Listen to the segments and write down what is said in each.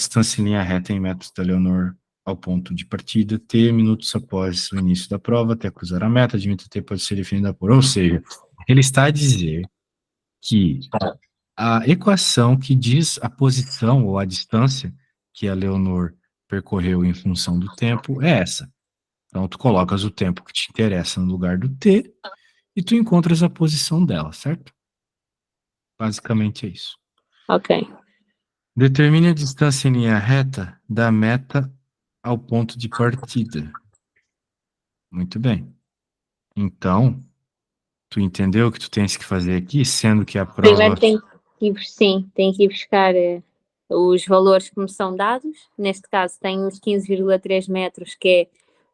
distância em linha reta em metros da Leonor ao ponto de partida, T minutos após o início da prova, até cruzar a meta, a dimensão T pode ser definida por... Ou seja, ele está a dizer que a equação que diz a posição ou a distância que a Leonor percorreu em função do tempo é essa. Então, tu colocas o tempo que te interessa no lugar do T e tu encontras a posição dela, certo? Basicamente é isso. Ok. Determine a distância em linha reta da meta ao ponto de partida. Muito bem. Então, tu entendeu o que tu tens que fazer aqui, sendo que a Primeiro prova... tem que ir buscar os valores que me são dados. Neste caso, tem os 15,3 metros, que é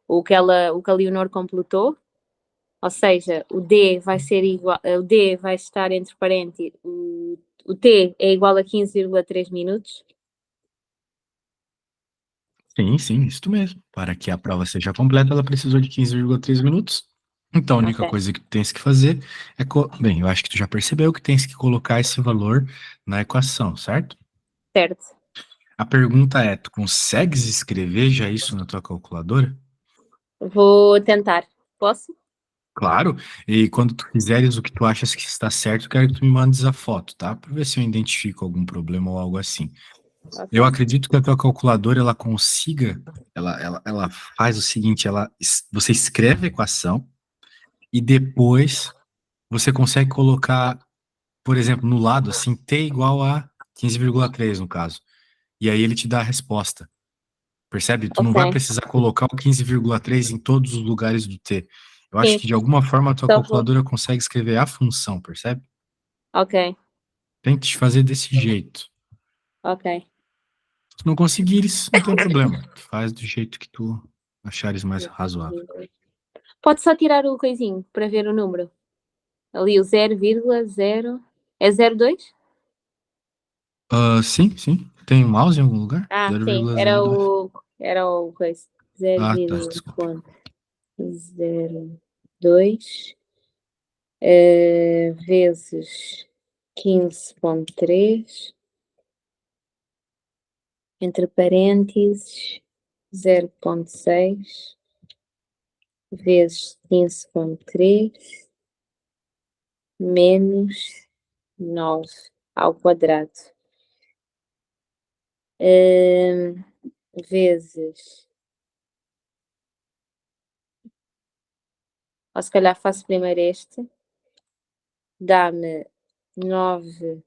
o que a Leonor completou. Ou seja, o D vai ser igual, o D vai estar entre parênteses, o T é igual a 15,3 minutos. Sim, isso mesmo. Para que a prova seja completa, ela precisou de 15,3 minutos. Então, a única Ok. coisa que tu tens que fazer é... Bem, eu acho que tu já percebeu que tens que colocar esse valor na equação, certo? Certo. A pergunta é, tu consegues escrever já isso na tua calculadora? Vou tentar. Posso? Claro, e quando tu fizeres o que tu achas que está certo, quero que tu me mandes a foto, tá? Para ver se eu identifico algum problema ou algo assim. Eu Ok. acredito que a tua calculadora, ela consiga, ela faz o seguinte, você escreve a equação e depois você consegue colocar, por exemplo, no lado, assim, t igual a 15,3 no caso. E aí ele te dá a resposta. Percebe? Tu não vai Ok. precisar colocar o 15,3 em todos os lugares do t. Eu acho Sim, que de alguma forma a tua só vou. calculadora consegue escrever a função, percebe? Ok. Tente fazer desse jeito. Ok. Se não conseguires, não tem problema. Tu faz do jeito que tu achares mais razoável. Pode só tirar o coisinho para ver o número. Ali o 0,0. É 0,2? Sim. Tem um mouse em algum lugar? Ah, sim. Era 0,02. o. Era o coisa. Ah, tá, desculpa. 0,02 vezes 15,3 entre parênteses 0,6 vezes 15,3 menos 9 ao quadrado, vezes, ou se calhar faço primeiro este, dá-me 9,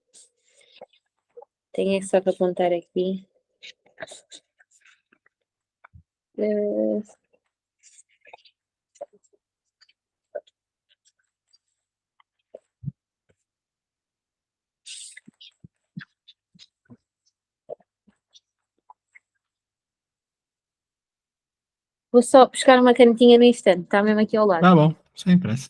tenho é só que apontar aqui, eh, vou só buscar uma canetinha no instante, está mesmo aqui ao lado. Tá bom, sem pressa.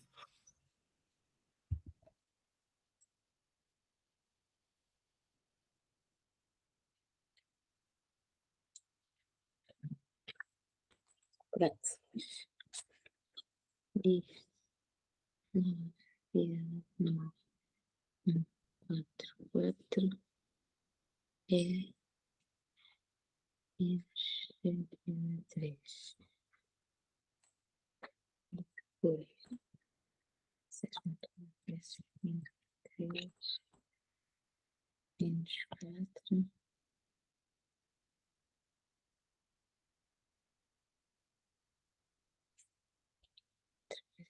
Pronto. Isto, 9, 4 é menos 103. Depois, 6,3 menos 4.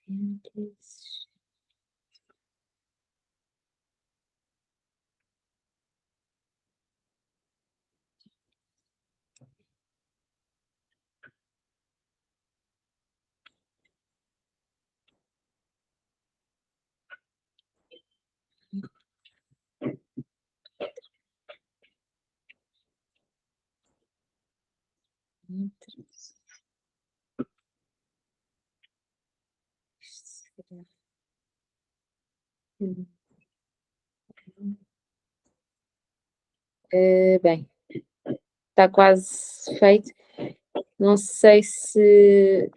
Parênteses. Bem, está quase feito. Não sei se.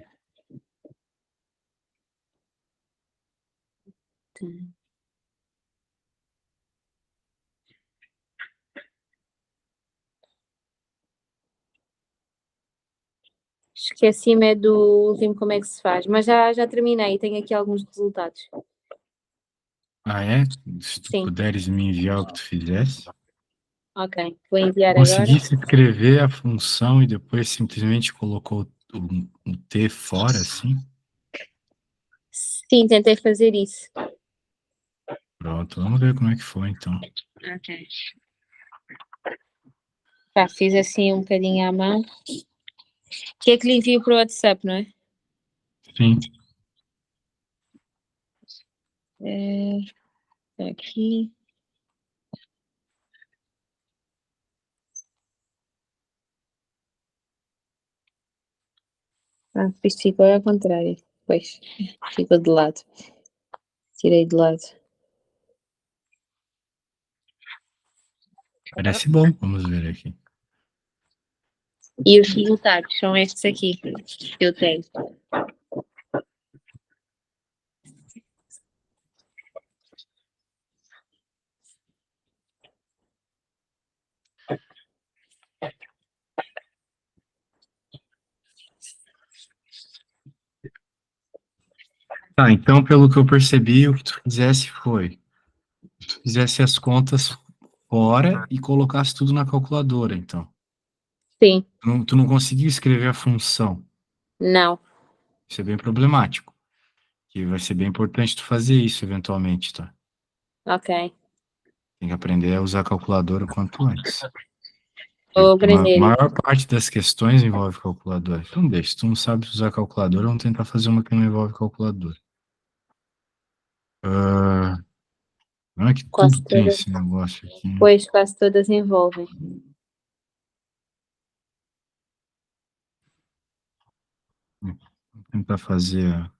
Esqueci-me é do último como é que se faz, mas já terminei e tenho aqui alguns resultados. Ah, é? Se tu Sim, puderes me enviar o que tu fizesse. ok. Vou enviar agora. Conseguisse escrever a função e depois simplesmente colocou o T fora, assim? Sim, tentei fazer isso. Pronto, vamos ver como é que foi, então. Ok. Já fiz assim um bocadinho à mão. Que é que lhe envio para o WhatsApp, não é? Sim. Aqui. Isto ficou ao contrário. Pois, ficou de lado. Tirei de lado. Parece bom, vamos ver aqui. E os resultados são estes aqui que eu tenho. Tá, então, pelo que eu percebi, o que tu fizesse foi, tu fizesse as contas fora e colocasse tudo na calculadora, então. Sim, Tu não conseguiu escrever a função. não. Isso é bem problemático. Que vai ser bem importante tu fazer isso, eventualmente, tá? Ok. Tem que aprender a usar a calculadora o quanto antes. Vou A aprender maior isso. parte das questões envolve calculadora. Então deixa, se tu não sabe usar calculadora, vamos tentar fazer uma que não envolve calculadora. Não é que tudo Quase tem todas. esse negócio aqui, né? Pois, quase todas envolvem. Vou tentar fazer a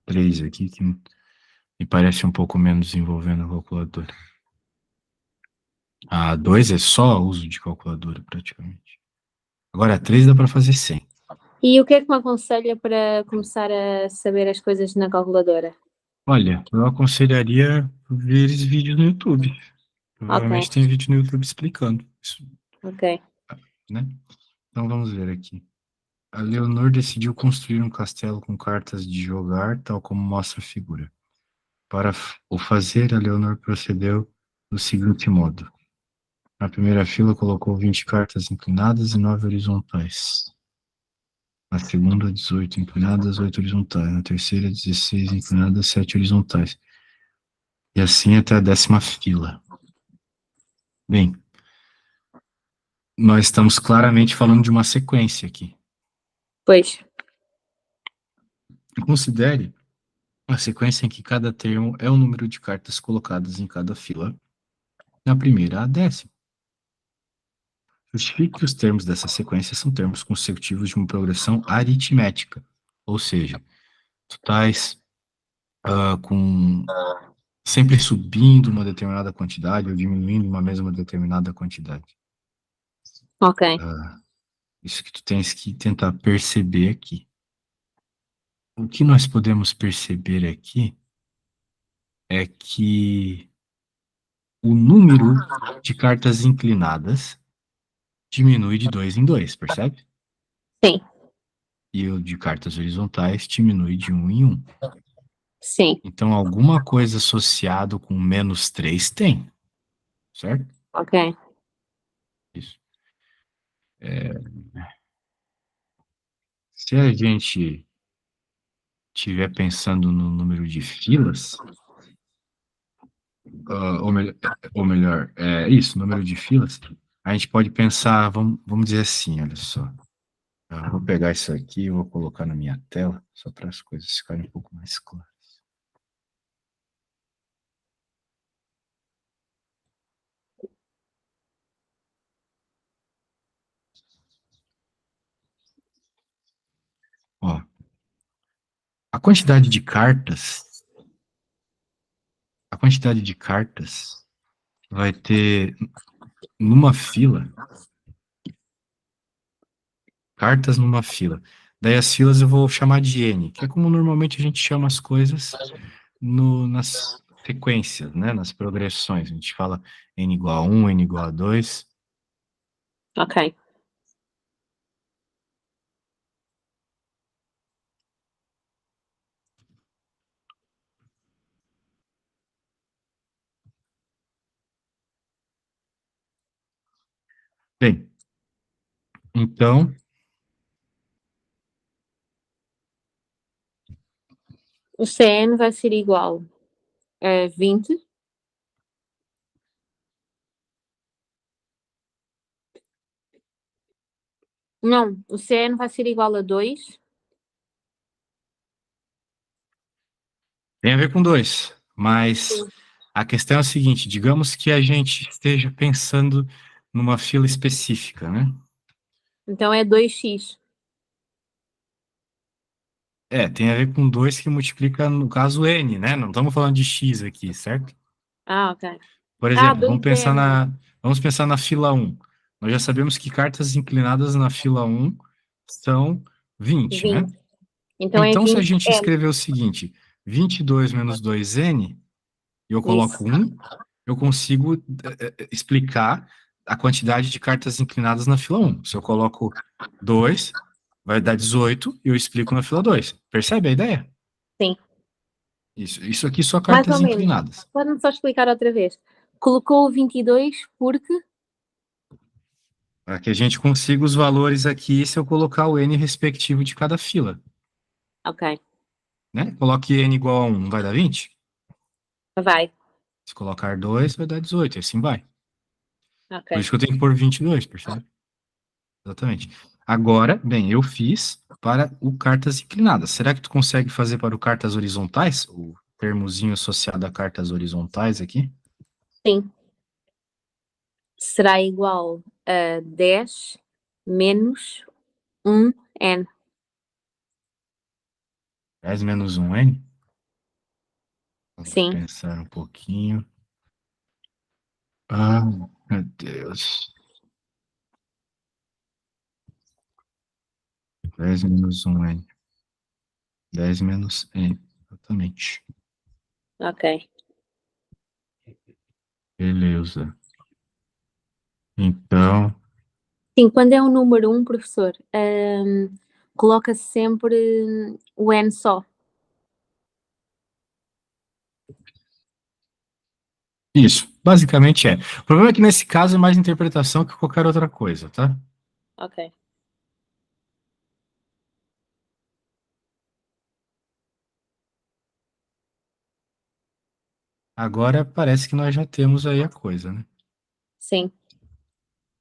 3 aqui, que me parece um pouco menos envolvendo a calculadora. A 2 é só uso de calculadora, praticamente. Agora a 3 dá para fazer sem. E o que é que me aconselha para começar a saber as coisas na calculadora? Olha, eu aconselharia ver esses vídeos no YouTube. Ok, Provavelmente tem vídeo no YouTube explicando isso, ok. né? Então vamos ver aqui. A Leonor decidiu construir um castelo com cartas de jogar, tal como mostra a figura. Para o fazer, a Leonor procedeu do seguinte modo. Na primeira fila, colocou 20 cartas inclinadas e 9 horizontais. Na segunda, 18 inclinadas, 8 horizontais. Na terceira, 16 inclinadas, 7 horizontais. E assim até a 10ª fila. Bem, nós estamos claramente falando de uma sequência aqui. Pois, Considere a sequência em que cada termo é o número de cartas colocadas em cada fila, da primeira à 10ª. Justifique que os termos dessa sequência são termos consecutivos de uma progressão aritmética, ou seja, tu estás com sempre subindo uma determinada quantidade ou diminuindo uma mesma determinada quantidade. ok. Isso que tu tens que tentar perceber aqui. O que nós podemos perceber aqui é que o número de cartas inclinadas diminui de 2 em 2, percebe? Sim, E o de cartas horizontais diminui de 1 em 1. sim, Então, alguma coisa associado com -3 tem, certo? ok. Isso. Se a gente estiver pensando no número de filas, ou melhor, isso, número de filas, a gente pode pensar, vamos dizer assim, olha só. Eu vou pegar isso aqui e vou colocar na minha tela, só para as coisas ficarem um pouco mais claras. Ó, a quantidade de cartas, a quantidade de cartas vai ter numa fila, cartas numa fila. Daí as filas eu vou chamar de N, que é como normalmente a gente chama as coisas nas sequências, né? Nas progressões. A gente fala N igual a 1, N igual a 2. Ok. Bem, então, O CN vai ser igual a 20. Não, o CN vai ser igual a 2. tem a ver com 2, mas Sim. a questão é a seguinte, digamos que a gente esteja pensando numa fila específica, né? Então é 2x. Tem a ver com 2 que multiplica, no caso, n, né? Não estamos falando de x aqui, certo? Ah, ok. Por Ah, exemplo, 2n. vamos pensar na fila um. Nós já sabemos que cartas inclinadas na fila um são 20, né? 20. Então é Então, se a gente 20n. escrever o seguinte, 22 menos 2n, e eu coloco Isso. 1, eu consigo explicar a quantidade de cartas inclinadas na fila um. Se eu coloco 2, vai dar 18, e eu explico na fila 2. Percebe a ideia? Sim. Isso aqui só Mais ou cartas menos. inclinadas. Pode-me só explicar outra vez. Colocou o 22 porque. Para que a gente consiga os valores aqui se eu colocar o n respectivo de cada fila, Ok. né? Coloque n igual a 1, não vai dar 20? Vai. Se colocar 2, vai dar 18, e assim vai. Ok. Por isso que eu tenho que pôr 22, percebe? Exatamente. Agora, bem, eu fiz para o cartas inclinadas. Será que tu consegue fazer para o cartas horizontais? O termozinho associado a cartas horizontais aqui? Sim. Será igual a 10 menos 1n. 10 menos 1n? Vamos Sim. pensar um pouquinho. Ah, meu Deus. 10 menos 1n. 10 menos n. Exatamente. Ok. Beleza. Então, Sim, quando é um número 1, professor, coloca sempre o n só. isso. Basicamente é. O problema é que nesse caso é mais interpretação que qualquer outra coisa, tá? Ok. Agora parece que nós já temos aí a coisa, né? Sim.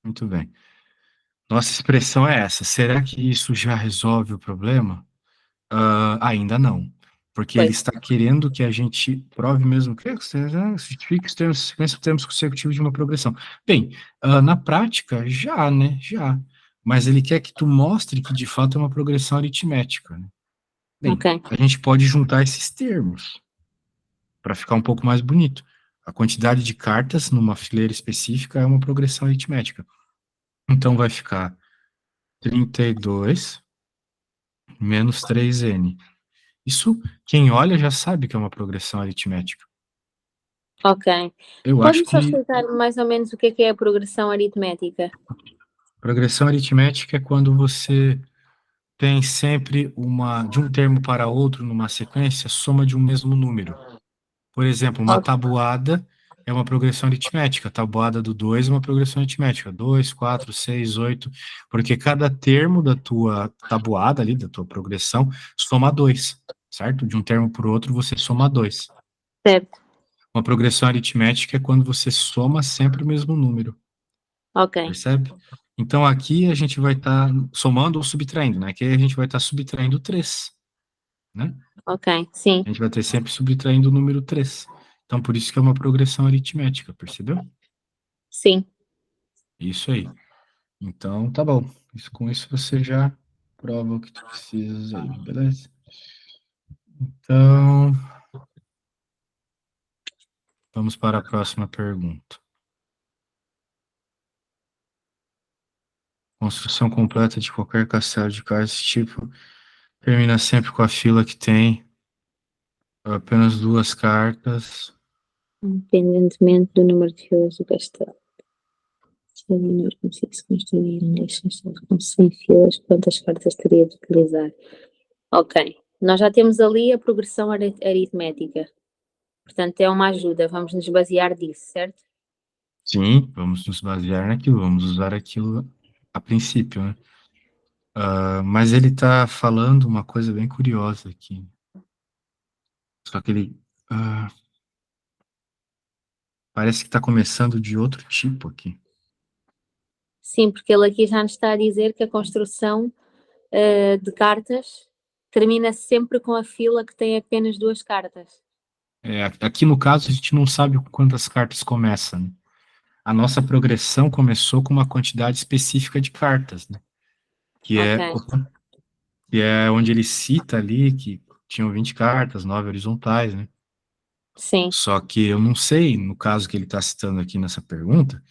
Muito bem. Nossa expressão é essa. Será que isso já resolve o problema? Ainda não. Porque ele Pois. está querendo que a gente prove mesmo que justifique os termos, sequência de termos consecutivos de uma progressão. Bem, na prática, já, né? Já. Mas ele quer que tu mostre que de fato é uma progressão aritmética, né? Bem, Ok. a gente pode juntar esses termos para ficar um pouco mais bonito. A quantidade de cartas numa fileira específica é uma progressão aritmética. Então vai ficar 32 menos 3n. Isso, quem olha já sabe que é uma progressão aritmética. Ok. Eu acho Pode-me só que explicar mais ou menos o que é a progressão aritmética? progressão aritmética é quando você tem sempre de um termo para outro numa sequência, soma de um mesmo número. Por exemplo, uma Ok. tabuada é uma progressão aritmética. A tabuada do 2 é uma progressão aritmética. 2, 4, 6, 8. Porque cada termo da tua tabuada ali, da tua progressão, soma 2, certo? De um termo para o outro, você soma 2. Certo. Uma progressão aritmética é quando você soma sempre o mesmo número, Ok. percebe? Então aqui a gente vai estar somando ou subtraindo, né? Aqui a gente vai estar subtraindo 3, né? Ok. Sim. A gente vai ter sempre subtraindo o número 3. Então por isso que é uma progressão aritmética, percebeu? Sim. Isso aí. Então tá bom. Com isso você já prova o que tu precisas aí, beleza? Então, vamos para a próxima pergunta. Construção completa de qualquer castelo de cartas desse tipo termina sempre com a fila que tem apenas 2 cartas. Independentemente do número de filas do castelo. Se o menor conseguisse construir um castelo com 100 filas, quantas cartas teria de utilizar? Ok. Nós já temos ali a progressão aritmética. Portanto, é uma ajuda. Vamos nos basear disso, certo? Sim, vamos nos basear naquilo, vamos usar aquilo a princípio, né? Mas ele está falando uma coisa bem curiosa aqui. Só que ele parece que está começando de outro tipo aqui. Sim, porque ele aqui já nos está a dizer que a construção de cartas termina sempre com a fila que tem apenas duas cartas. Aqui no caso, a gente não sabe quantas cartas começam, né? A nossa progressão começou com uma quantidade específica de cartas, né? Que Ok, é, que é onde ele cita ali que tinham 20 cartas, 9 horizontais, né? sim. Só que eu não sei, no caso que ele está citando aqui nessa pergunta,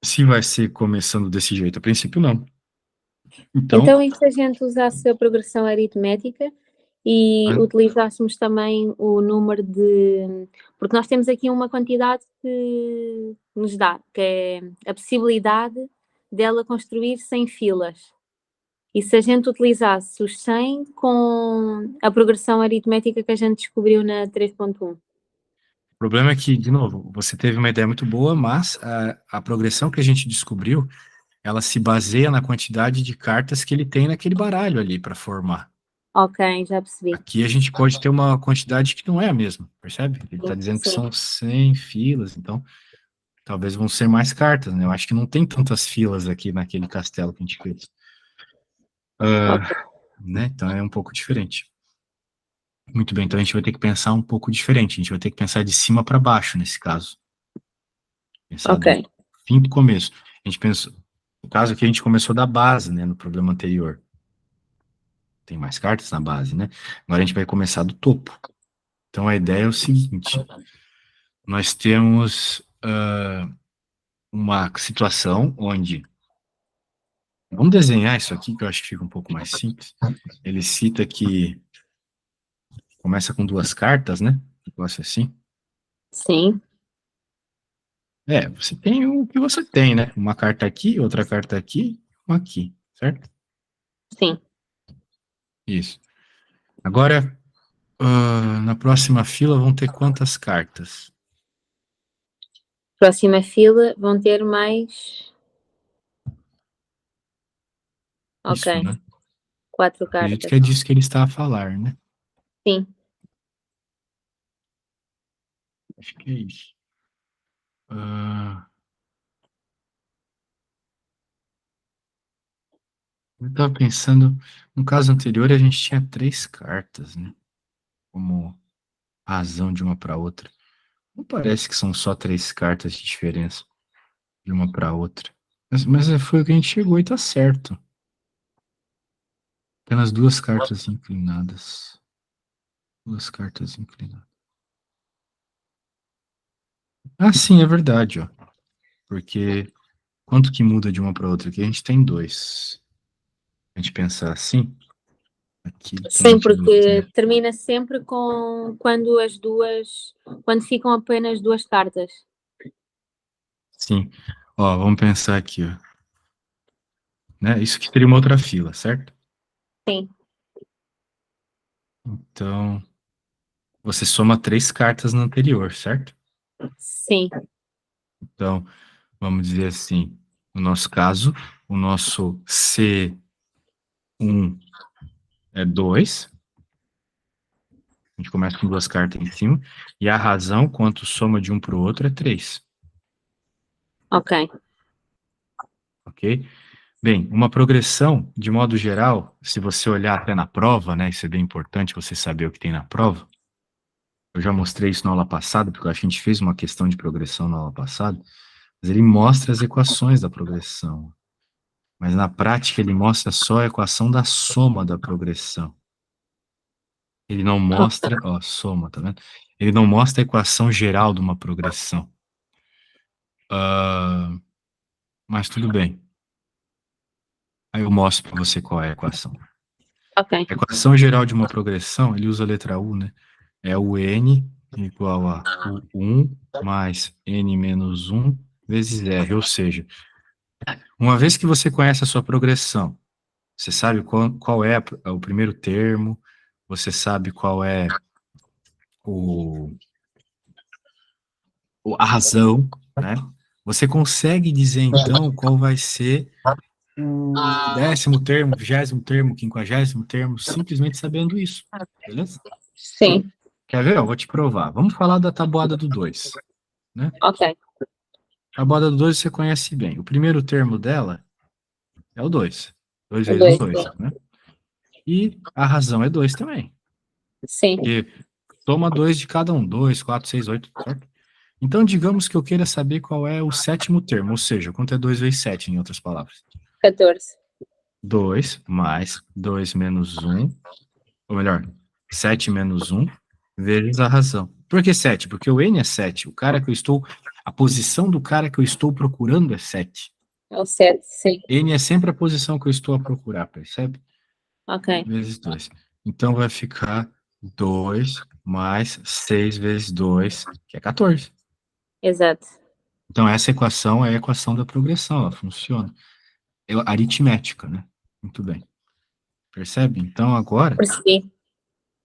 se vai ser começando desse jeito. A princípio, não. Então, Então, e se a gente usasse a progressão aritmética e né, utilizássemos também o número de. Porque nós temos aqui uma quantidade que nos dá, que é a possibilidade dela construir 100 filas. E se a gente utilizasse os 100 com a progressão aritmética que a gente descobriu na 3.1? o problema é que, de novo, você teve uma ideia muito boa, mas a progressão que a gente descobriu, ela se baseia na quantidade de cartas que ele tem naquele baralho ali para formar. Ok, já percebi. Aqui a gente pode ter uma quantidade que não é a mesma, percebe? Ele está dizendo que Sim, são 100 filas, então talvez vão ser mais cartas, né? Eu acho que não tem tantas filas aqui naquele castelo que a gente fez. ok, Né? Então é um pouco diferente. Muito bem, então a gente vai ter que pensar um pouco diferente. A gente vai ter que pensar de cima para baixo nesse caso. Pensar ok, do fim do começo. A gente pensou, no caso aqui a gente começou da base, né? No problema anterior. Tem mais cartas na base, né? Agora a gente vai começar do topo. Então a ideia é o seguinte: nós temos uma situação onde. Vamos desenhar isso aqui, que eu acho que fica um pouco mais simples. Ele cita que começa com duas cartas, né? Um negócio assim. sim, Você tem o que você tem, né? Uma carta aqui, outra carta aqui, uma aqui, certo? sim. Isso. Agora, na próxima fila vão ter quantas cartas? Próxima fila vão ter mais. Ok, Isso, né? quatro Acredito cartas. que é disso que ele está a falar, né? Sim, Acho que é isso. Ah, eu estava pensando, no caso anterior a gente tinha três cartas, né? Como razão de uma para outra. Não parece que são só três cartas de diferença de uma para outra. Mas foi o que a gente chegou e tá certo. Apenas duas cartas inclinadas. Duas cartas inclinadas. Ah, sim, é verdade, ó. Porque quanto que muda de uma para outra aqui? A gente tem dois. A gente pensar assim, aqui tem sim, que porque você. termina sempre com quando as duas, quando ficam apenas duas cartas. Sim. Ó, vamos pensar aqui, ó. Né? Isso aqui teria uma outra fila, certo? Sim, Então, você soma três cartas no anterior, certo? sim, Então, vamos dizer assim, no nosso caso, o nosso C1 é 2. A gente começa com duas cartas em cima. E a razão, quanto soma de um para o outro, é 3. ok. Ok? Bem, uma progressão, de modo geral, se você olhar até na prova, né? Isso é bem importante você saber o que tem na prova. Eu já mostrei isso na aula passada, porque eu acho que a gente fez uma questão de progressão na aula passada. Mas ele mostra as equações da progressão. Mas na prática, ele mostra só a equação da soma da progressão. Ele não mostra, ó, soma, tá vendo? Ele não mostra a equação geral de uma progressão. Mas tudo bem. Aí eu mostro para você qual é a equação. Ok, A equação geral de uma progressão, ele usa a letra U, né? É o n igual a U1 mais n menos 1 vezes R. Ou seja, uma vez que você conhece a sua progressão, você sabe qual é o primeiro termo, você sabe qual é o a razão, né? Você consegue dizer, então, qual vai ser o 10º termo, 20º termo, 50º termo, simplesmente sabendo isso, beleza? Sim, Quer ver? Eu vou te provar. Vamos falar da tabuada do 2, né? ok. A tabuada do 2 você conhece bem. O primeiro termo dela é o 2. 2 O vezes um, 2. 2, né? E a razão é 2 também. Sim, Porque toma 2 de cada um. 2, 4, 6, 8, certo? Então, digamos que eu queira saber qual é o 7º termo, ou seja, quanto é 2 vezes 7, em outras palavras. 14. 2 mais 2 menos 1, ou melhor, 7 menos 1, vezes a razão. Por que 7? Porque o n é 7. A posição do cara que eu estou procurando é 7. É o 7, sim. N é sempre a posição que eu estou a procurar, percebe? Ok, Vezes 2. Então vai ficar 2 mais 6 vezes 2, que é 14. exato. Então essa equação é a equação da progressão, ela funciona. É aritmética, né? Muito bem. Percebe? Então agora Percebi.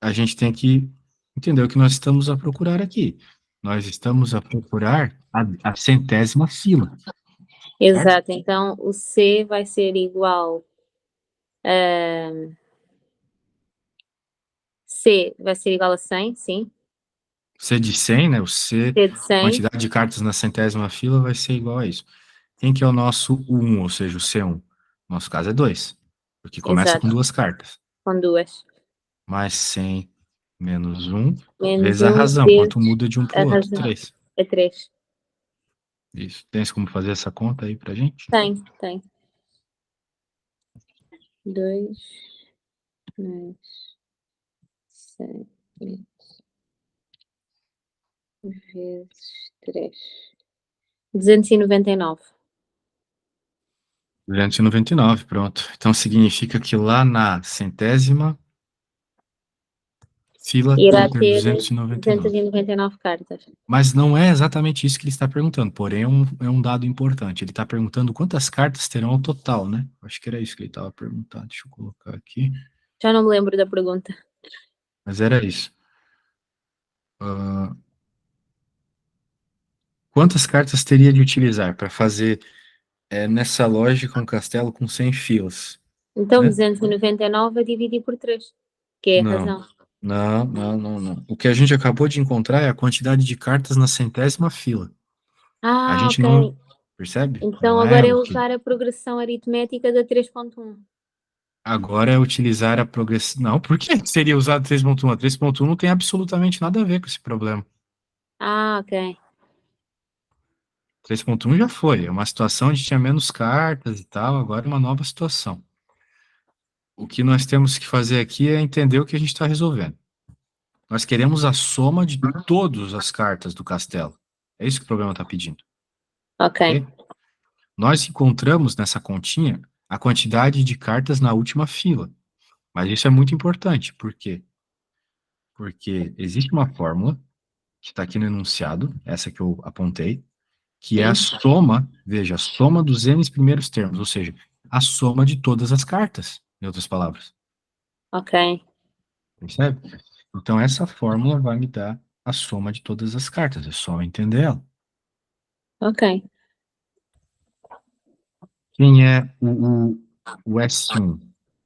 a gente tem que entender o que nós estamos a procurar aqui. Nós estamos a procurar a centésima fila, certo? Exato. Então, o C vai ser igual a... C vai ser igual a 100, sim. C de 100, né? O C, C de 100, quantidade de cartas na centésima fila vai ser igual a isso. Quem que é o nosso U1, ou seja, o C1? No nosso caso é 2, porque começa com exato. 2 cartas. Com duas. Mais 100 menos 1, Menos vezes a 1 razão. Quanto vezes muda de um para a o outro? razão. 3. É 3. Isso. Tens como fazer essa conta aí pra gente? Tem, tem. 2 mais 100 vezes 3. 299. 299, pronto. Então significa que lá na centésima fila eu Irá vou ter ter 299. 299 cartas. Mas não é exatamente isso que ele está perguntando, porém é um dado importante. Ele está perguntando quantas cartas terão ao total, né? Acho que era isso que ele estava perguntando. Deixa eu colocar aqui. Já não me lembro da pergunta. Mas era isso. Quantas cartas teria de utilizar para fazer nessa lógica um castelo com 100 filas, Então, né? 299 a dividir por 3, que é a Não, razão. não, não, não, não. O que a gente acabou de encontrar é a quantidade de cartas na centésima fila. A Ah, gente ok. não percebe? Então, Não é agora é o que. usar a progressão aritmética da 3.1. Agora é utilizar a progressão. Não, por que seria usado 3.1? A 3.1 não tem absolutamente nada a ver com esse problema. Ah, ok. 3.1 já foi. É uma situação onde tinha menos cartas e tal, agora é uma nova situação. O que nós temos que fazer aqui é entender o que a gente está resolvendo. Nós queremos a soma de todas as cartas do castelo. É isso que o problema está pedindo. Ok. Ok? Nós encontramos nessa continha a quantidade de cartas na última fila. Mas isso é muito importante. Por quê? Porque existe uma fórmula que está aqui no enunciado, essa que eu apontei, que é a Sim. soma, veja, a soma dos n primeiros termos, ou seja, a soma de todas as cartas, em outras palavras. Ok. Percebe? Então, essa fórmula vai me dar a soma de todas as cartas, é só entender ela. Ok. Quem é o S1?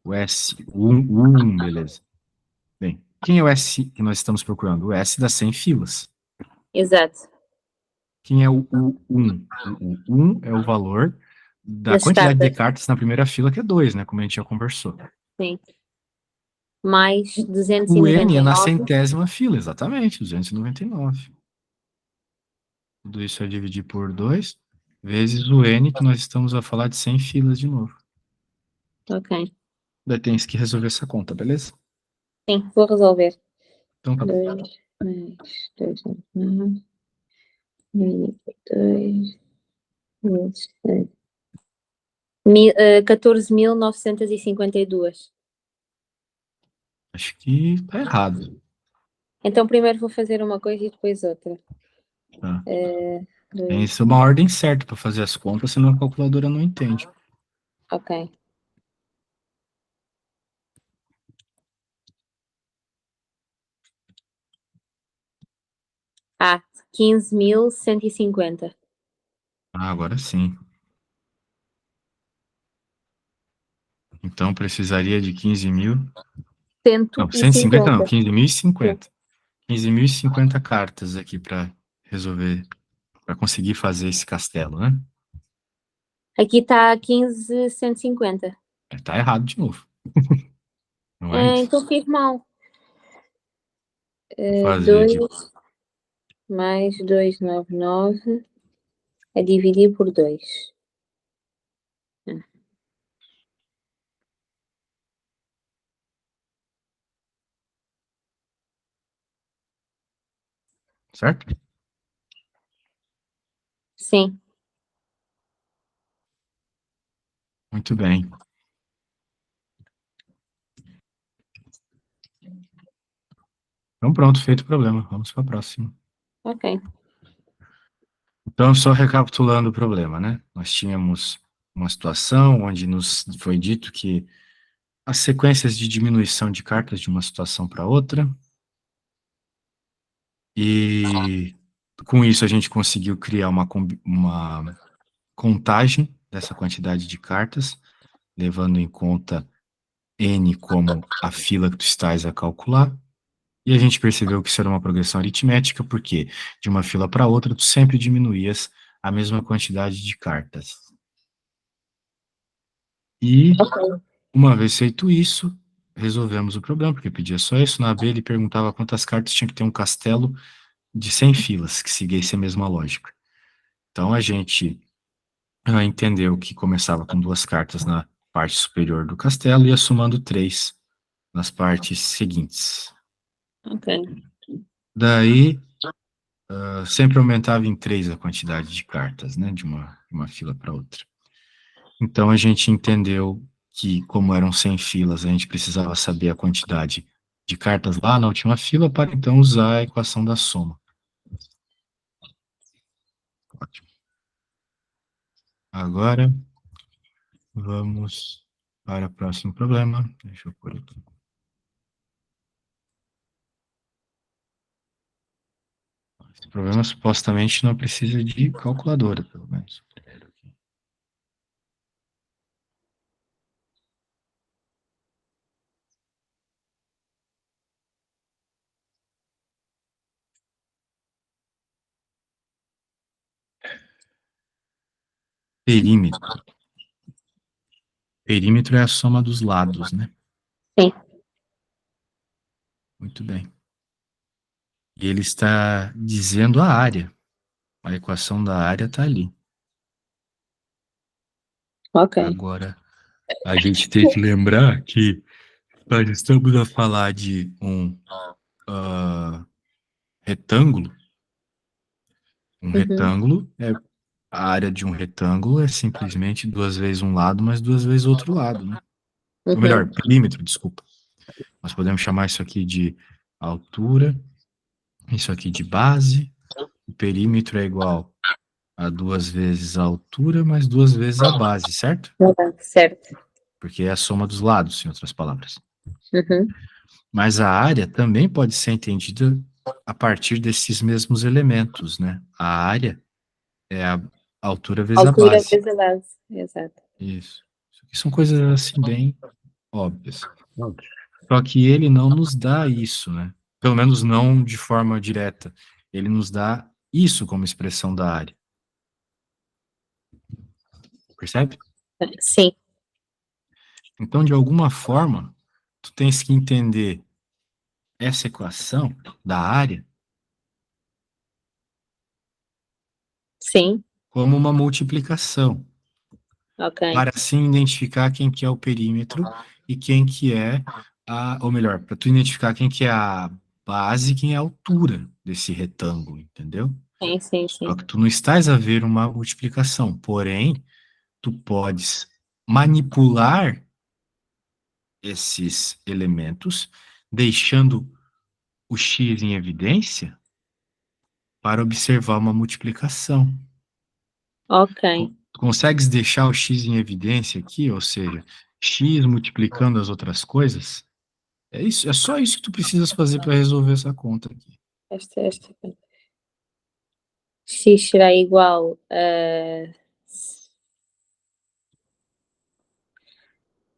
O S1, beleza. Bem, quem é o S que nós estamos procurando? O S das 100 filas. Exato. Quem é o U1? O U1 é o valor da Das quantidade de cartas. cartas na primeira fila, que é 2, né? Como a gente já conversou. Sim. Mais O N é na 299. centésima fila, exatamente, 299. Tudo isso é dividir por 2, vezes o N, que nós estamos a falar de 100 filas de novo. Ok. Daí tem que resolver essa conta, beleza? Sim, vou resolver. Então tá bom. 2 mais 299 dividido por 2 vezes 100. 14.952. Acho que tá errado. Então, primeiro vou fazer uma coisa e depois outra. Tá? Tem que 2, ser uma ordem certa para fazer as contas, senão a calculadora não entende. ok. Ah, 15.150. Ah, agora sim. Então precisaria de 15 mil. Não, 150 não, 150. 15.050. 15.050 cartas aqui para resolver, para conseguir fazer esse castelo, né? Aqui está 15.150. Tá errado de novo. Não é isso? Então fiz mal. Vou fazer 2 de. mais 299 é dividir por 2. Certo? Sim. Muito bem. Então pronto, feito o problema. Vamos para a próxima. Ok. Então, só recapitulando o problema, né? Nós tínhamos uma situação onde nos foi dito que as sequências de diminuição de cartas de uma situação para outra, e com isso a gente conseguiu criar uma contagem dessa quantidade de cartas, levando em conta N como a fila que tu estás a calcular, e a gente percebeu que isso era uma progressão aritmética, porque de uma fila para outra tu sempre diminuías a mesma quantidade de cartas. E, Ok. uma vez feito isso, resolvemos o problema, porque pedia só isso. Na B ele perguntava quantas cartas tinha que ter um castelo de 100 filas, que seguisse a mesma lógica. Então a gente entendeu que começava com 2 cartas na parte superior do castelo e ia somando 3 nas partes seguintes. Ok. Daí, sempre aumentava em 3 a quantidade de cartas, né, de uma fila para outra. Então a gente entendeu que, como eram 100 filas, a gente precisava saber a quantidade de cartas lá na última fila para então usar a equação da soma. Ótimo. Agora, vamos para o próximo problema. Deixa eu pôr aqui. Esse problema supostamente não precisa de calculadora, pelo menos. Perímetro. Perímetro é a soma dos lados, né? Sim. Muito bem. E ele está dizendo a área. A equação da área está ali. Ok. Agora, a gente tem que lembrar que nós estamos a falar de um retângulo. Um Uhum. retângulo a área de um retângulo é simplesmente 2 vezes um lado, mais 2 vezes outro lado, né? Ou melhor, Uhum. perímetro, desculpa. Nós podemos chamar isso aqui de altura, isso aqui de base. O perímetro é igual a 2 vezes a altura mais 2 vezes a base, certo? Certo. Porque é a soma dos lados, em outras palavras. Uhum. Mas a área também pode ser entendida a partir desses mesmos elementos, né? A área é a altura vezes a Altura base. vezes a base. Exato. Isso aqui são coisas assim bem óbvias. Só que ele não nos dá isso, né? Pelo menos não de forma direta. Ele nos dá isso como expressão da área. Percebe? Sim. Então, de alguma forma, tu tens que entender essa equação da área Sim. como uma multiplicação, Ok. para assim identificar quem que é o perímetro e quem que é ou melhor, para tu identificar quem que é a base e quem é a altura desse retângulo, entendeu? Sim, sim, Só sim. que tu não estás a ver uma multiplicação, porém, tu podes manipular esses elementos, deixando o x em evidência para observar uma multiplicação. Ok. Tu consegues deixar o x em evidência aqui, ou seja, x multiplicando as outras coisas? É isso, é só isso que tu precisas fazer para resolver essa conta aqui. Esta. x será igual a...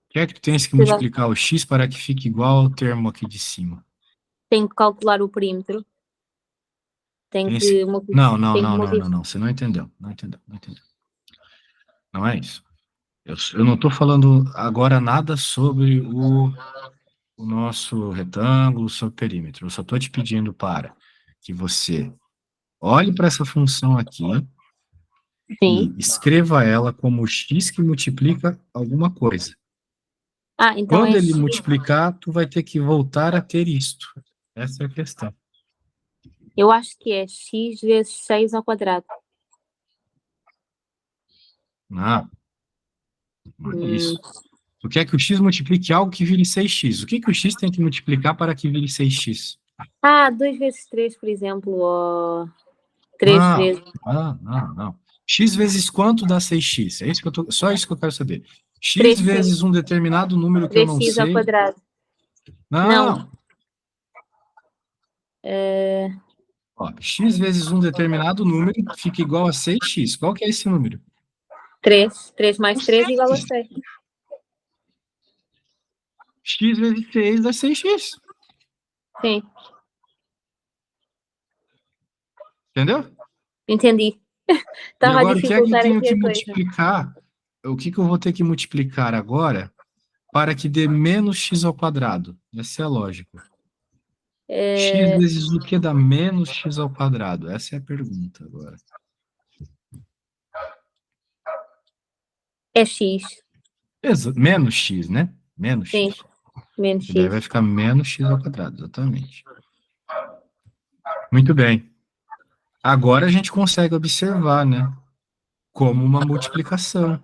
O que é que tu tens que multiplicar o x para que fique igual ao termo aqui de cima? Tenho que calcular o perímetro. Tenho que Não. Você não entendeu. Não entendeu. Não é isso. Eu não estou falando agora nada sobre o nosso retângulo, o seu perímetro. Eu só estou te pedindo para que você olhe para essa função aqui Sim. e escreva ela como x que multiplica alguma coisa. Então Quando é ele x. multiplicar, tu vai ter que voltar a ter isto. Essa é a questão. Eu acho que é x vezes 6 ao quadrado. Não é isso. Tu quer que o x multiplique algo que vire 6x. O que o x tem que multiplicar para que vire 6x? 2 vezes 3, por exemplo, ou 3 vezes... Não. X vezes quanto dá 6x? É isso que eu tô, só isso que eu quero saber. X 3x. vezes um determinado número que eu não 3x ao sei. quadrado. Não. Uh, Ó, x vezes um determinado número fica igual a 6x. Qual que é esse número? 3. 3 mais 3 igual a 6. X vezes 6 dá 6x. Sim, Entendeu? entendi. E Estava a agora, o que é que eu dificultar tenho aqui que a coisa. multiplicar? O que eu vou ter que multiplicar agora para que dê menos x ao quadrado? Essa é a lógica. X vezes o que dá menos x ao quadrado? Essa é a pergunta agora. É x. Menos x, né? Menos Sim, x. menos E daí x. vai ficar menos x ao quadrado, exatamente. Muito bem. Agora a gente consegue observar, né? Como uma multiplicação.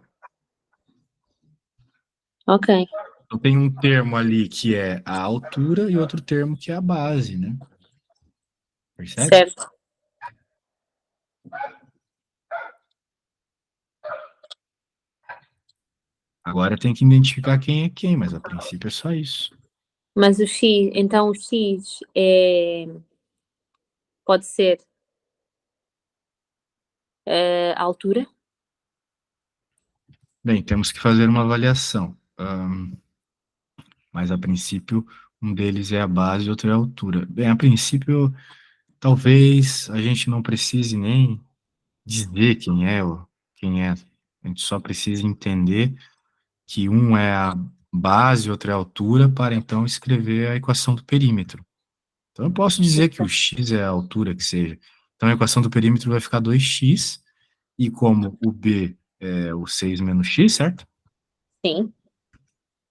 Ok, Então, tem um termo ali que é a altura e outro termo que é a base, né? Percebe? certo. Agora tem que identificar quem é quem, mas a princípio é só isso. Mas o x, então o x pode ser a altura? Bem, temos que fazer uma avaliação. Mas a princípio, um deles é a base e outro é a altura. Bem, a princípio, talvez a gente não precise nem dizer quem é. A gente só precisa entender que um é a base e outro é a altura para então escrever a equação do perímetro. Então eu posso dizer que o x é a altura que seja. Então a equação do perímetro vai ficar 2x, e como o b é o 6 menos x, certo? Sim,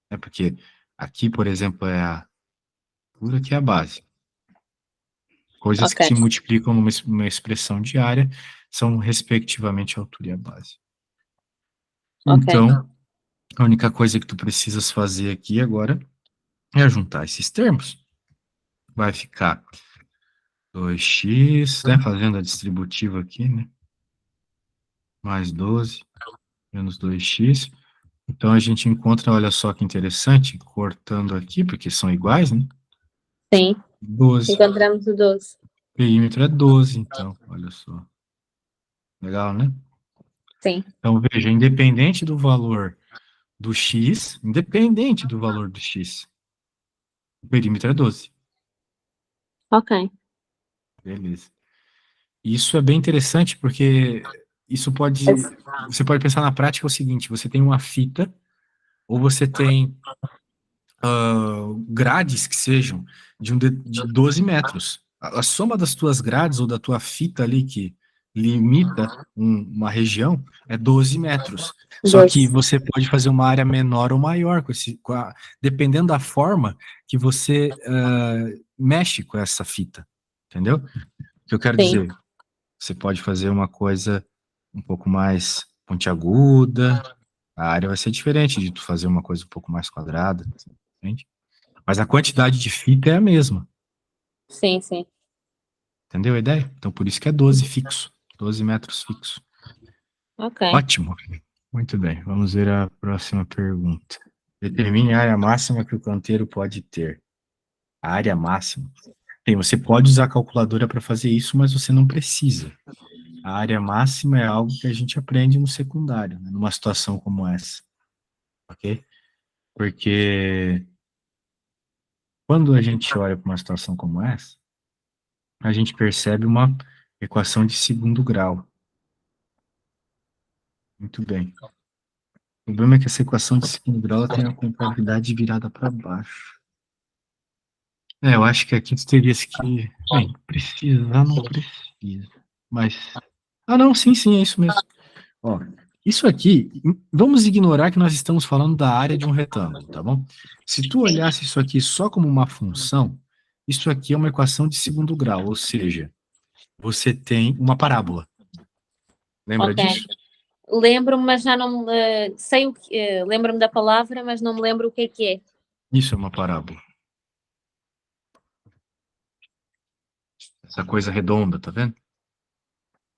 É porque aqui, por exemplo, é a altura que é a base. Coisas ok, que se multiplicam numa expressão diária são, respectivamente, a altura e a base. ok, Então, a única coisa que tu precisas fazer aqui agora é juntar esses termos. Vai ficar 2x, né, fazendo a distributiva aqui, né, mais 12, menos 2x. Então, a gente encontra, olha só que interessante, cortando aqui, porque são iguais, né, sim. 12. Encontramos o 12. O perímetro é 12, então, olha só. Legal, né? Sim, Então, veja, independente do valor do x, o perímetro é 12. ok. Beleza. Isso é bem interessante porque isso pode, você pode pensar na prática o seguinte, você tem uma fita ou você tem grades que sejam de 12 metros. A soma das tuas grades ou da tua fita ali que limita uma região é 12 metros. Só que 12. você pode fazer uma área menor ou maior, dependendo da forma que você mexe com essa fita. Entendeu? O que eu quero Sim, dizer? Você pode fazer uma coisa um pouco mais pontiaguda, a área vai ser diferente de tu fazer uma coisa um pouco mais quadrada, entende? Mas a quantidade de fita é a mesma, sim, sim. entendeu a ideia? Então por isso que é 12 fixo, 12 metros fixo. Ok. Ótimo. Muito bem, vamos ver a próxima pergunta. Determine a área máxima que o canteiro pode ter. A área máxima. Bem, você pode usar a calculadora para fazer isso, mas você não precisa. A área máxima é algo que a gente aprende no secundário, né, numa situação como essa, ok? Porque quando a gente olha para uma situação como essa, a gente percebe uma equação de segundo grau. Muito bem. O problema é que essa equação de segundo grau ela tem a concavidade virada para baixo. Eu acho que aqui tu terias que... Bem, precisar não precisa, mas... Ah, não, sim, sim, é isso mesmo. Ó, isso aqui, vamos ignorar que nós estamos falando da área de um retângulo, tá bom? Se tu olhasse isso aqui só como uma função, isso aqui é uma equação de segundo grau, ou seja, você tem uma parábola. Lembra Ok. disso? Lembro-me, mas já não sei o que. Lembro-me da palavra, mas não me lembro o que é que é. Isso é uma parábola. Essa coisa redonda, tá vendo?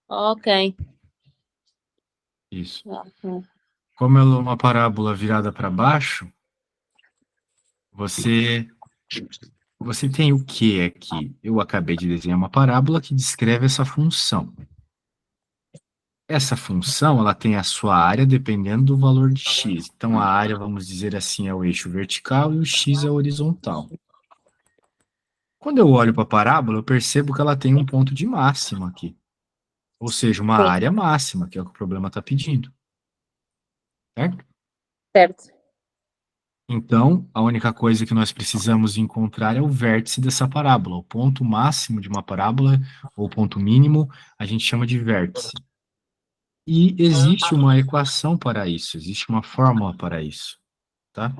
Ok. Isso. Ok. Como ela é uma parábola virada para baixo, você tem o que aqui? Eu acabei de desenhar uma parábola que descreve essa função. Essa função, ela tem a sua área dependendo do valor de x. Então, a área, vamos dizer assim, é o eixo vertical e o x é o horizontal. Quando eu olho para a parábola, eu percebo que ela tem um ponto de máxima aqui. Ou seja, uma Sim, área máxima, que é o que o problema está pedindo. Certo? certo. Então, a única coisa que nós precisamos encontrar é o vértice dessa parábola. O ponto máximo de uma parábola, ou ponto mínimo, a gente chama de vértice. E existe uma equação para isso, existe uma fórmula para isso, tá?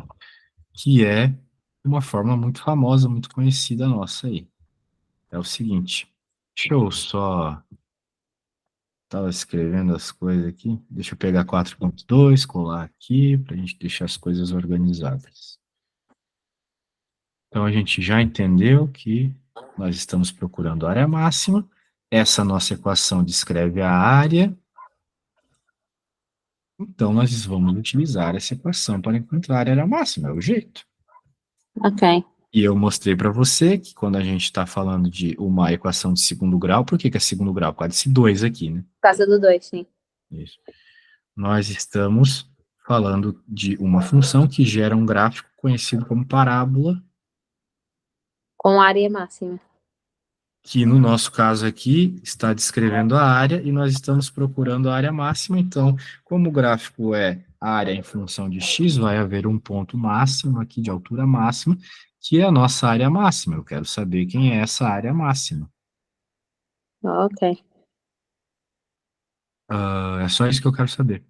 Que é uma fórmula muito famosa, muito conhecida nossa aí. É o seguinte, deixa eu só... Estava escrevendo as coisas aqui. Deixa eu pegar 4.2, colar aqui, para a gente deixar as coisas organizadas. Então, a gente já entendeu que nós estamos procurando a área máxima. Essa nossa equação descreve a área. Então, nós vamos utilizar essa equação para encontrar a área máxima. É o jeito. Ok. E eu mostrei para você que quando a gente está falando de uma equação de segundo grau, por que que é segundo grau? Por causa desse 2 aqui, né? Por causa do 2, sim. Isso. Nós estamos falando de uma função que gera um gráfico conhecido como parábola, Com área máxima. que no nosso caso aqui está descrevendo a área e nós estamos procurando a área máxima. Então, como o gráfico é área em função de x, vai haver um ponto máximo aqui de altura máxima, que é a nossa área máxima. Eu quero saber quem é essa área máxima. Ok. É só isso que eu quero saber.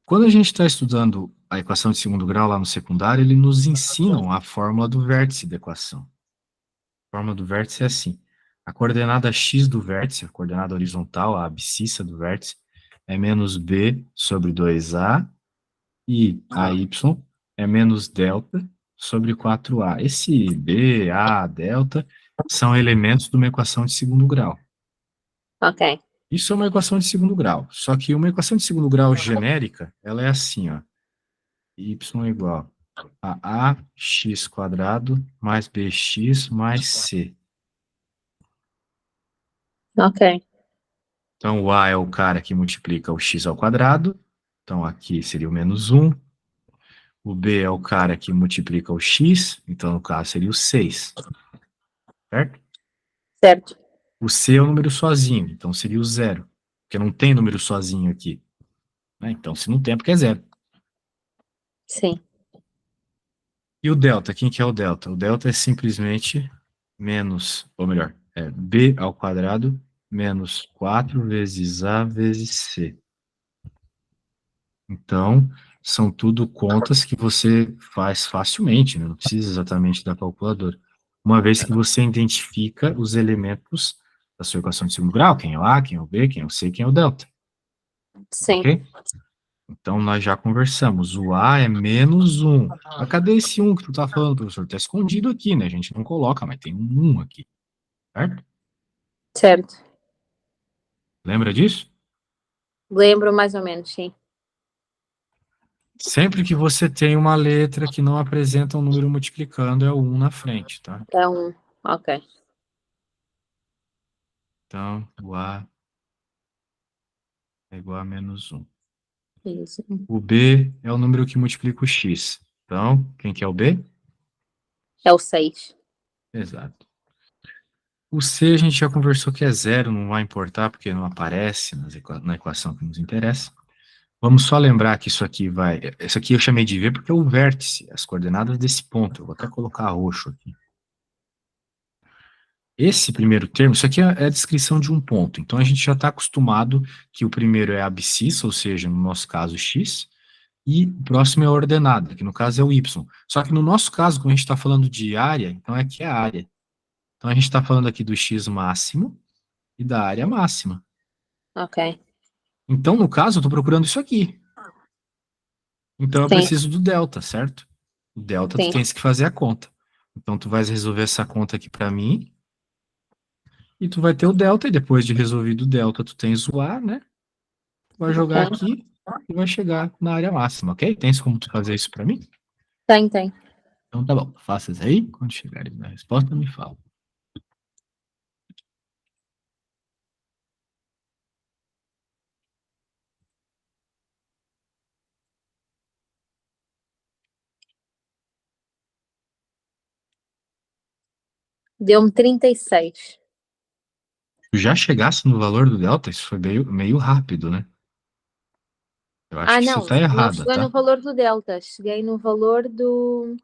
Quando a gente está estudando a equação de segundo grau lá no secundário, eles nos ensinam a fórmula do vértice da equação. A fórmula do vértice é assim: a coordenada x do vértice, a coordenada horizontal, a abscissa do vértice, é menos b sobre 2a, e a y é menos delta sobre 4a. Esse b, a, delta são elementos de uma equação de segundo grau. Ok. Isso é uma equação de segundo grau. Só que uma equação de segundo grau genérica, ela é assim, ó. Y é igual a ax quadrado mais bx mais c. Ok. Então, o a é o cara que multiplica o x ao quadrado. Então, aqui seria o menos 1. O b é o cara que multiplica o x. Então, no caso, seria o 6. Certo? Certo. O c é o número sozinho. Então, seria o 0. Porque não tem número sozinho aqui. Né? Então, se não tem, é porque é 0. Sim. E o delta? Quem que é o delta? O delta é simplesmente menos, ou melhor, é b ao quadrado menos 4 vezes a vezes c. Então, são tudo contas que você faz facilmente, né? Não precisa exatamente da calculadora. Uma vez que você identifica os elementos da sua equação de segundo grau, quem é o A, quem é o B, quem é o C, quem é o delta. Sim. Ok? Então, nós já conversamos. O A é menos 1. Mas cadê esse 1 que tu tá falando, professor? Está escondido aqui, né? A gente não coloca, mas tem um 1 aqui. Certo? Certo. Lembra disso? Lembro mais ou menos, sim. Sempre que você tem uma letra que não apresenta um número multiplicando, é o 1 na frente, tá? É um. Ok. Então, o A é igual a menos 1. Isso. O B é o número que multiplica o X. Então, quem que é o B? É o 6. Exato. O C a gente já conversou que é zero, não vai importar, porque não aparece na equação que nos interessa. Vamos só lembrar que isso aqui vai... Isso aqui eu chamei de V porque é o vértice, as coordenadas desse ponto. Eu vou até colocar roxo aqui. Esse primeiro termo, isso aqui é a descrição de um ponto. Então, a gente já está acostumado que o primeiro é a abscissa, ou seja, no nosso caso, x, e o próximo é a ordenada, que no caso é o y. Só que no nosso caso, quando a gente está falando de área, então aqui é a área. Então, a gente está falando aqui do x máximo e da área máxima. Ok. Então, no caso, eu estou procurando isso aqui. Então, eu Sim, preciso do delta, certo? O delta, tu sim. tens que fazer a conta. Então, tu vais resolver essa conta aqui para mim, e tu vai ter o delta, e depois de resolvido o delta, tu tens o A, né? Tu vai jogar Ok. aqui e vai chegar na área máxima, ok? Tens como tu fazer isso para mim? Tem. Então tá bom, faça isso aí. Quando chegares na resposta, me fala. Deu-me 36. Tu já chegasse no valor do delta? Isso foi meio rápido, né? Eu acho Ah, que você não. tá Não errada, cheguei no tá? valor do delta. Cheguei no valor do...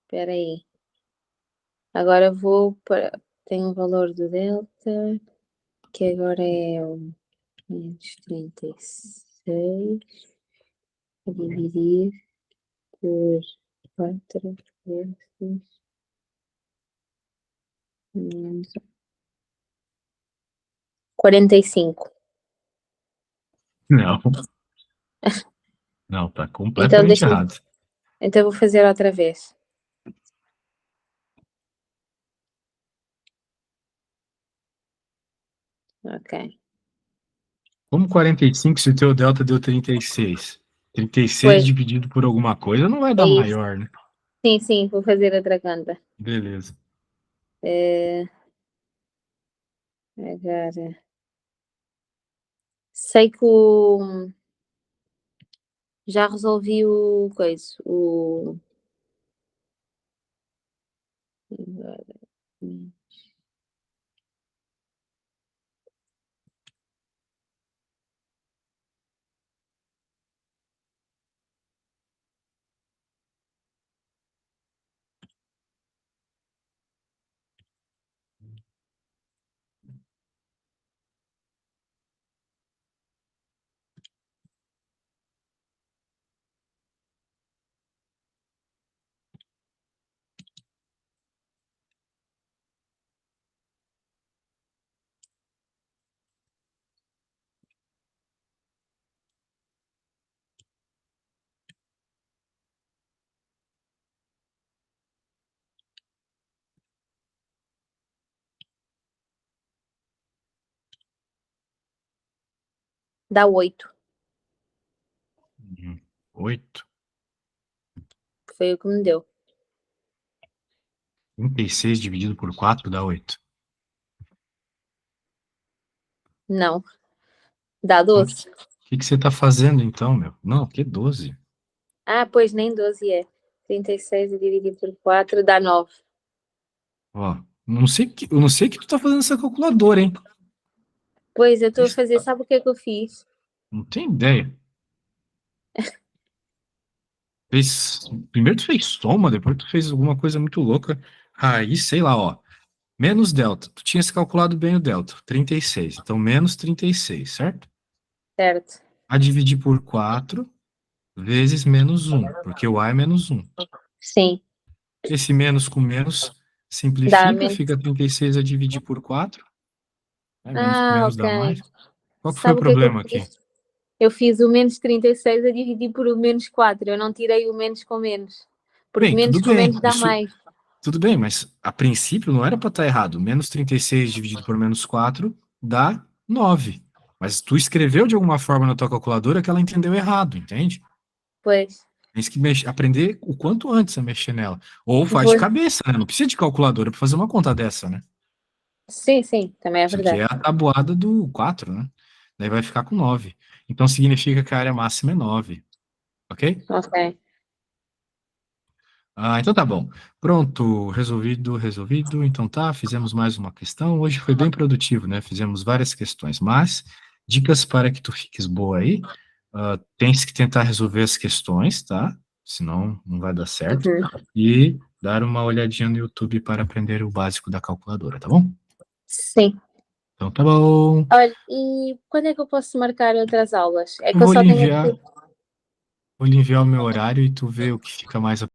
Espera aí. Agora vou para... Tem o valor do delta, que agora é o menos 36 a dividir por 4 vezes menos 45. Não, não, tá Então, completamente deixa-me... errado. Então, vou fazer outra vez. Ok. Como 45 se o teu delta deu 36? 36 Pois, dividido por alguma coisa não vai é dar isso. maior, né? Sim, vou fazer outra conta. Beleza. Agora... Sei que o... Já resolvi o coisa. O... Dá 8. 8. Foi o que me deu. 36 dividido por 4 dá 8. Não, dá Então, 12. o que você tá fazendo então, meu? Não, que 12? Ah, pois nem 12 é. 36 a dividir por 4 dá 9. Ó, eu não sei que tu tá fazendo essa calculadora, hein? Pois eu estou a fazer, sabe o que é que eu fiz? Não tem ideia. Primeiro tu fez soma, depois tu fez alguma coisa muito louca. Aí, sei lá, ó. Menos delta. Tu tinha se calculado bem o delta, 36. Então, menos 36, certo? Certo. A dividir por 4 vezes menos 1, porque o A é menos 1. Sim, Esse menos com menos dá simplifica, menos. fica 36 a dividir por 4. Menos com Ah, menos ok. dá mais. Qual que foi o Sabe o que é que eu problema aqui? fiz? Eu fiz o menos 36 a dividir por o menos 4. Eu não tirei o menos com menos. Porque Bem, menos tudo com bem. menos dá Isso, mais. tudo bem, mas a princípio não era para estar errado. Menos 36 dividido por menos 4 dá 9. Mas tu escreveu de alguma forma na tua calculadora que ela entendeu errado, entende? Pois. Tens que aprender o quanto antes a mexer nela. Ou faz de Vou, cabeça, né? Não precisa de calculadora para fazer uma conta dessa, né? Sim, sim, também é Isso aqui é verdade. a tabuada do 4, né? Daí vai ficar com 9. Então significa que a área máxima é 9, ok? Ok. Então tá bom. Pronto, resolvido. Então tá, fizemos mais uma questão. Hoje foi bem produtivo, né? Fizemos várias questões, mas dicas para que tu fiques boa aí. Tens que tentar resolver as questões, tá? Senão não vai dar certo. Uhum. E dar uma olhadinha no YouTube para aprender o básico da calculadora, tá bom? Sim. Então tá bom. Olha, e quando é que eu posso marcar outras aulas? É que eu Vou só lhe tenho enviar, aqui. vou lhe enviar o meu horário e tu vê o que fica mais